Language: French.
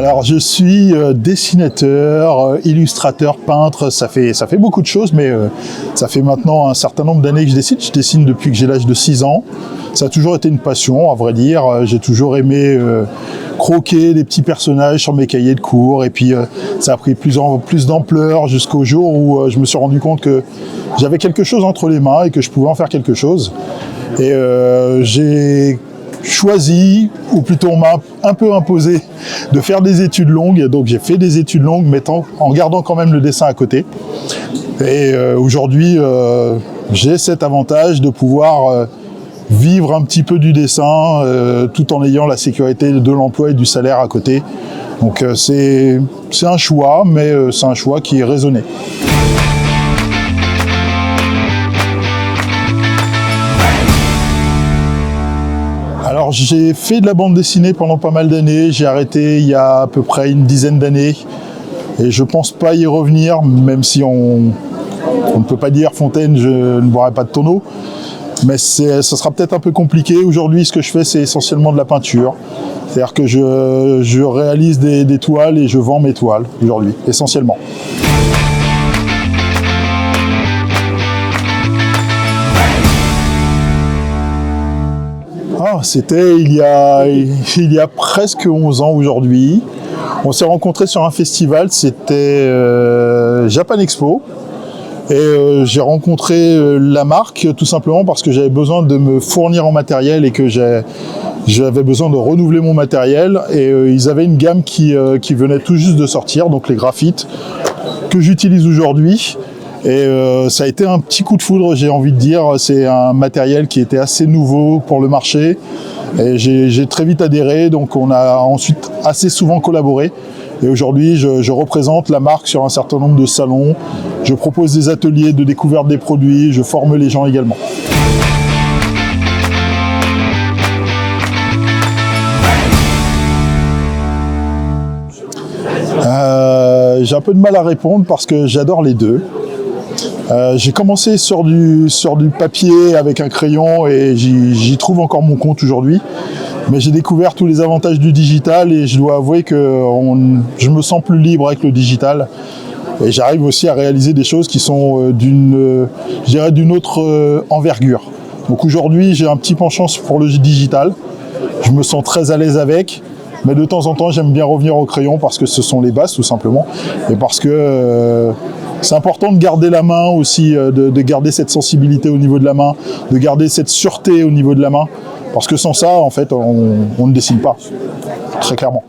Alors je suis dessinateur, illustrateur, peintre, ça fait beaucoup de choses, mais ça fait maintenant un certain nombre d'années que je dessine. Je dessine depuis que j'ai l'âge de 6 ans. Ça a toujours été une passion, à vrai dire. J'ai toujours aimé croquer des petits personnages sur mes cahiers de cours, et puis ça a pris plus d'ampleur jusqu'au jour où je me suis rendu compte que j'avais quelque chose entre les mains et que je pouvais en faire quelque chose. Et j'ai choisi, ou plutôt on m'a un peu imposé, de faire des études longues. Donc j'ai fait des études longues, mais en gardant quand même le dessin à côté. Et aujourd'hui, j'ai cet avantage de pouvoir vivre un petit peu du dessin, tout en ayant la sécurité de l'emploi et du salaire à côté. Donc c'est un choix, mais c'est un choix qui est raisonné. Alors j'ai fait de la bande dessinée pendant pas mal d'années, j'ai arrêté il y a à peu près une dizaine d'années et je pense pas y revenir, même si on ne peut pas dire Fontaine, je ne boirai pas de tonneau, mais ça sera peut-être un peu compliqué. Aujourd'hui, ce que je fais, c'est essentiellement de la peinture, c'est-à-dire que je réalise des toiles et je vends mes toiles aujourd'hui, essentiellement. C'était il y a presque 11 ans aujourd'hui. On s'est rencontrés sur un festival, c'était Japan Expo. Et j'ai rencontré la marque tout simplement parce que j'avais besoin de me fournir en matériel et que j'avais besoin de renouveler mon matériel. Et ils avaient une gamme qui venait tout juste de sortir, donc les graphites que j'utilise aujourd'hui. Et ça a été un petit coup de foudre, j'ai envie de dire. C'est un matériel qui était assez nouveau pour le marché. Et j'ai très vite adhéré, donc on a ensuite assez souvent collaboré. Et aujourd'hui, je représente la marque sur un certain nombre de salons. Je propose des ateliers de découverte des produits, je forme les gens également. J'ai un peu de mal à répondre parce que j'adore les deux. J'ai commencé sur du papier avec un crayon et j'y trouve encore mon compte aujourd'hui. Mais j'ai découvert tous les avantages du digital et je dois avouer que je me sens plus libre avec le digital. Et j'arrive aussi à réaliser des choses qui sont d'une autre envergure. Donc aujourd'hui, j'ai un petit penchant pour le digital. Je me sens très à l'aise avec. Mais de temps en temps, j'aime bien revenir au crayon parce que ce sont les bases, tout simplement. Et parce que c'est important de garder la main aussi, de garder cette sensibilité au niveau de la main, de garder cette sûreté au niveau de la main. Parce que sans ça, en fait, on ne dessine pas, très clairement.